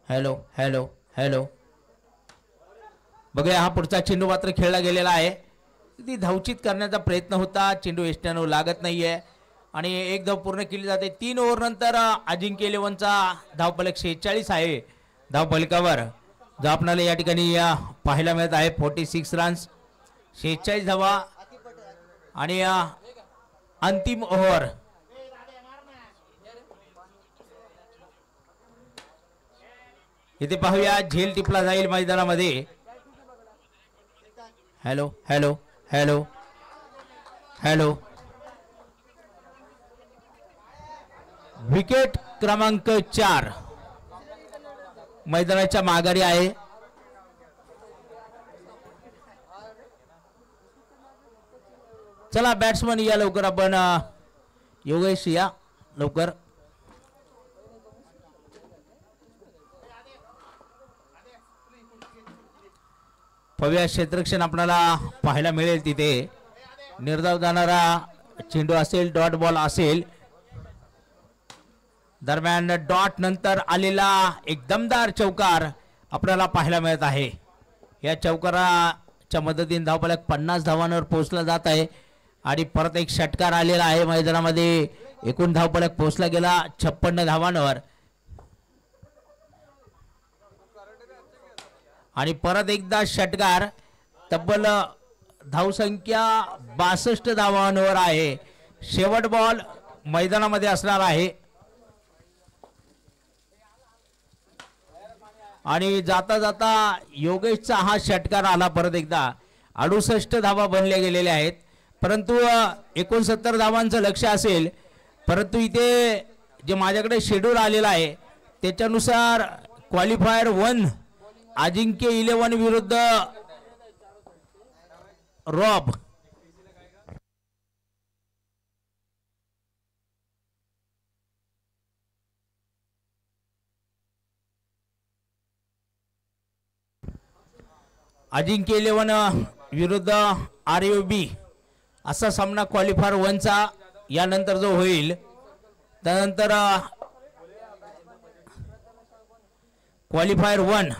Hello hello hello बघूया हा पुढचा चेंडू मात्र खेळला गेलेला आहे. ती धावचित करण्याचा प्रयत्न होता, चेंडू यष्ट्यानं लागत नाहीये आणि एक धाव पूर्ण केली जाते. 3 ओव्हर नंतर अजिंक्य इलेव्हनचा धावफलक 46 आहे. धावफलकावर जो आपल्याला या ठिकाणी पाहायला मिळत आहे 46 रन्स, 46 धावा आणि अंतिम ओव्हर. इथे पाहूया झेल टिपला जाईल मैदानामध्ये. Hello hello hello hello wicket क्रमांक 4 मैदानाच्या माघारी आहे. चला बॅट्समन या लवकर, आपण योगेश या लवकर. पव्या क्षेत्ररक्षण आपल्याला पाहायला मिळेल. तिथे निर्धाव जाणारा चेंडू असेल, डॉट बॉल असेल. दरम्यान डॉट नंतर आलेला एक दमदार चौकार आपल्याला पाहायला मिळत आहे. या चौकाराच्या मदतीने धावफलक 50 धावांवर पोहोचला जात आहे आणि परत एक षटकार आलेला आहे मैदानामध्ये. एकूण धावफलक पोहोचला गेला 56 धावांवर आणि परत एकदा षटकार. तब्बल धावसंख्या 62 धावांवर आहे. शेवट बॉल मैदानामध्ये असणार आहे आणि जाता जाता योगेशचा हा षटकार आला. परत एकदा 68 धावा बनल्या गेलेल्या आहेत, परंतु 69 धावांचं लक्ष असेल. परंतु इथे जे माझ्याकडे शेड्यूल आलेला आहे त्याच्यानुसार क्वालिफायर 1 अजिंक्य इलेव्हन विरुद्ध रॉब. अजिंक्य इलेव्हन विरुद्ध RUB असा सामना क्वालिफायर 1चा यानंतर जो होईल. त्यानंतर क्वालिफायर 1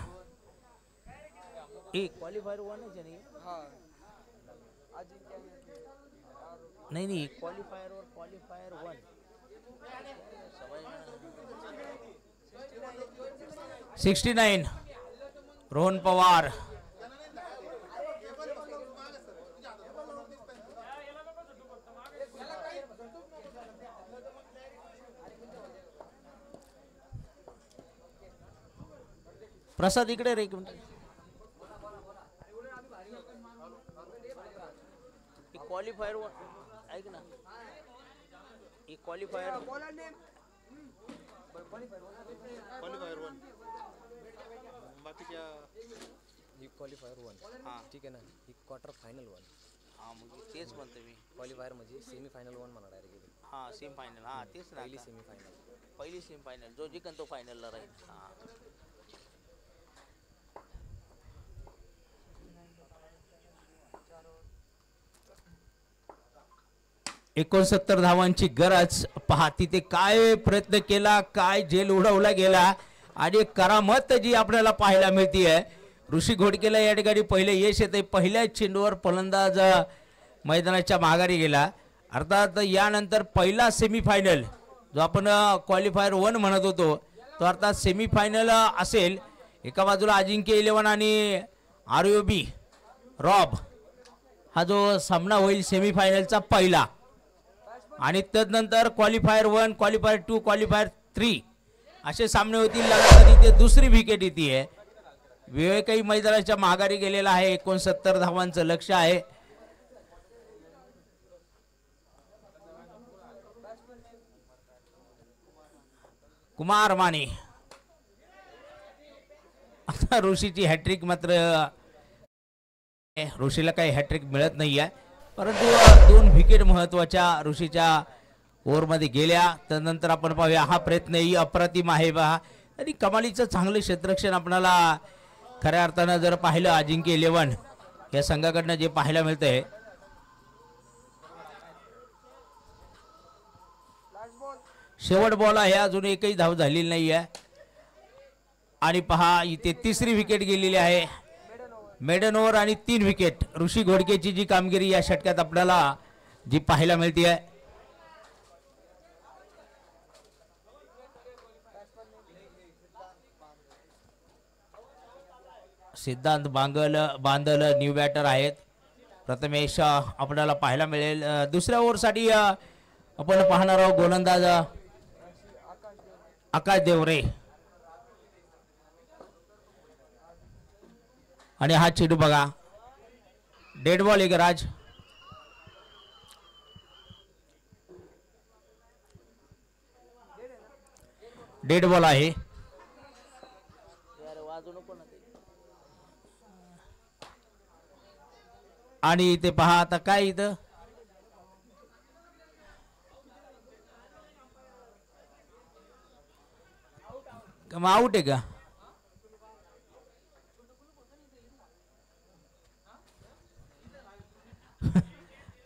क्वालिफायर 1 नाही क्वालिफायर 1 69 रोहन पवार. प्रसाद इकडे रे, क्वालिफायर 1 ऐक ना, क्वालिफायर 1 बाकीच्या क्वालिफायर 1 ठीक आहे ना. ही क्वार्टर फायनल 1 म्हणजे तेच म्हणतो मी. क्वालिफायर म्हणजे सेमी फायनल 1 म्हणा डायरेक्ट. सेमी फायनल तेच ना. पहिली सेमी फायनल जो जिंकन तो फायनलला राहील. 69 धावांची गरज. पहा तिथे काय प्रयत्न केला, काय झेल उडवला गेला आणि करामत जी आपल्याला पाहायला मिळते. ऋषी घोडकेला या ठिकाणी पहिले यश येते. पहिल्याच चेंडूवर फलंदाज मैदानाच्या माघारी गेला. अर्थात यानंतर पहिला सेमीफायनल जो आपण क्वालिफायर 1 म्हणत होतो तो अर्थात सेमीफायनल असेल. एका बाजूला अजिंक्य इलेव्हन आणि RUB रॉब हा जो सामना होईल सेमीफायनलचा पहिला. आणि तदनंतर क्वालिफायर 1, क्वालिफायर 2, क्वालिफायर 3 असे सामने होतील. लगातार इथे दुसरी विकेट येते. विवेकही मैदानाच्या माघारी गेलेला आहे. 69 धावांचं लक्ष आहे. कुमार माने. आता ऋषीची हॅट्रिक, मात्र ऋषीला काही हॅट्रिक मिळत नाही आहे, परंतु 2 विकेट महत्वाच्या ऋषीच्या ओव्हरमध्ये गेल्या. त्यानंतर आपण पाहूया हा प्रयत्नही अप्रतिम आहे पहा. आणि कमालीचं चांगलं क्षेत्ररक्षण आपल्याला खऱ्या अर्थानं जर पाहिलं अजिंक्य इलेव्हन या संघाकडनं जे पाहायला मिळतंय. शेवट बॉल आहे, अजून एकही धाव झालेली नाही आहे. आणि पहा इथे तिसरी विकेट गेलेली आहे. मेडन ओव्हर आणि 3 विकेट. ऋषी घोडकेची जी कामगिरी या षटकात आपल्याला जी पाहायला मिळते आहे. सिद्धांत बांदल न्यू बॅटर आहेत. प्रथमेश आपल्याला पाहायला मिळेल. दुसऱ्या ओव्हरसाठी आपण पाहणार आहोत गोलंदाज आकाश देवरे. आणि हा चेंडू बघा, डेड बॉल आहे राज. डेड बॉल आहे. आणि इथे पहा आता काय इथं आउट आहे का?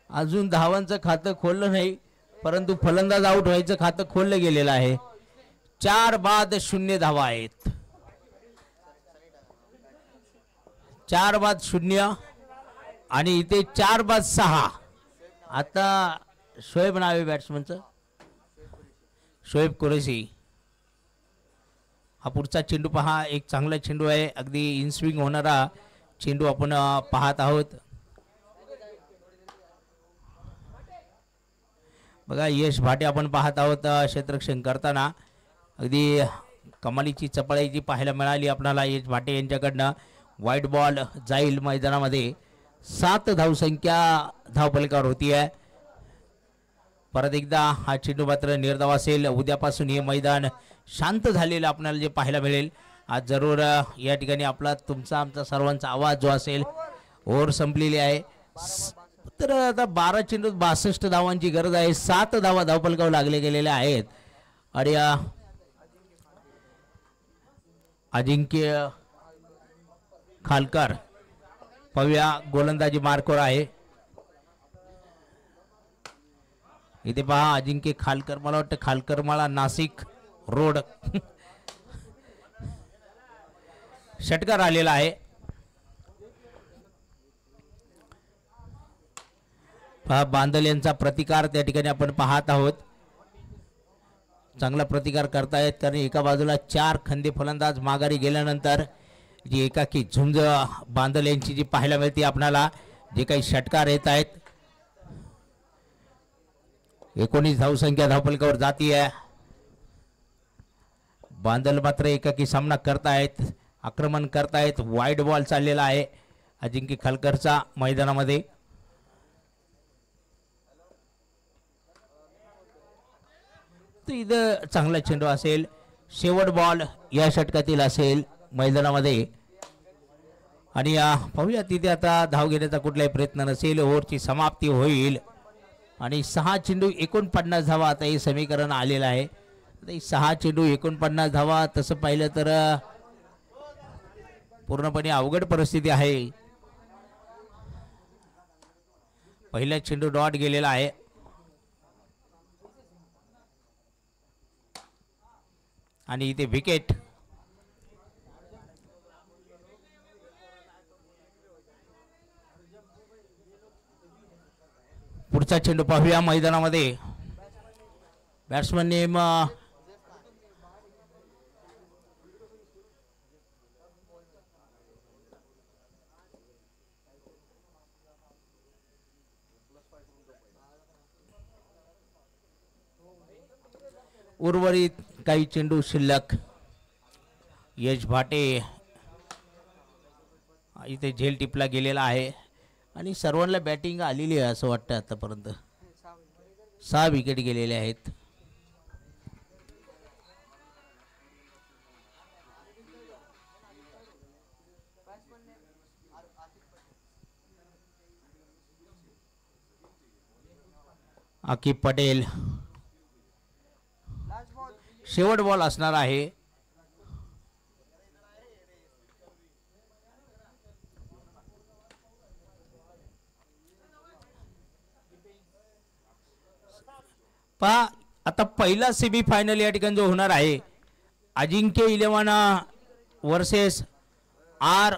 अजून धावांचं खातं खोललं नाही, परंतु फलंदाज आउट व्हायचं खातं खोललं गेलेलं आहे. 4 बाद 0 धावा आहेत. 4 बाद 0 आणि इथे 4 बाद 6. आता शोएब नावे बॅट्समनचं, शोएब कुरेशी. हा पुढचा चेंडू पहा, एक चांगला चेंडू आहे, अगदी इन स्विंग होणारा चेंडू आपण पाहत आहोत. बघा यश भाटे आपण पाहत आहोत क्षेत्ररक्षण करताना. अगदी कमालीची चपळाई पाहायला मिळाली आपल्याला यश भाटे यांच्याकडनं. वाईट बॉल जाईल मैदानामध्ये. 7 धावसंख्या धावफलकावर होती आहे. परत एकदा हा चेंडू मात्र निर्धाव असेल. उद्यापासून हे मैदान शांत झालेलं आपल्याला जे पाहायला मिळेल. आज जरूर या ठिकाणी आपला तुमचा आमचा सर्वांचा आवाज जो असेल. ओव्हर संपलेली आहे. तर आता 12 चेंडूत 62 धावांची गरज आहे. 7 धावा धावफलकावर लागले गेलेले आहेत. आणि अजिंक्य खालकर पाहूया गोलंदाजी मार्कवर आहे. इथे पहा अजिंक्य खालकर, मला वाटतं खालकर मला नाशिक रोड षटकार आलेला आहे. पहा बांदल यांचा प्रतिकार त्या ठिकाणी आपण पाहत आहोत. चांगला प्रतिकार करतायत, कारण एका बाजूला 4 खंदे फलंदाज माघारी गेल्यानंतर जी एकाकी झुंज बांदल यांची जी पाहायला मिळते आपल्याला. जे काही षटकार येत आहेत, 19 धावसंख्या धावफलकावर जाती आहे. बांदल मात्र एकाकी सामना करतायत, आक्रमण करतायत. वाईड बॉल चाललेला आहे अजिंक्य खालकरचा मैदानामध्ये. तर इथं चांगला चेंडू असेल. शेवट बॉल या षटकातील असेल मैदानामध्ये. आणि पाहूया तिथे आता धाव घेण्याचा कुठलाही प्रयत्न नसेल. ओव्हरची समाप्ती होईल आणि 6 चेंडू 49 धावा आता हे समीकरण आलेलं आहे. 6 चेंडू 49 धावा तसं पाहिलं तर पूर्णपणे अवघड परिस्थिती आहे. पहिला चेंडू डॉट गेलेला आहे. आणि इथे विकेट. पुढचा चेंडू पाहूया मैदानामध्ये. बॅट्समन नेम उर्वरित काही चेंडू शिल्लक. यश भाटे इथे झेल टिपला गेलेला आहे आणि सर्वांना बॅटिंग आलेली आहे असं वाटतं. आतापर्यंत 6 विकेट गेलेले आहेत. आकिब पटेल शेवट बॉल असणार आहे. पहा आता पहिला सेमीफायनल या ठिकाणी जो होणार आहे, अजिंक्य 11 वर्सेस आर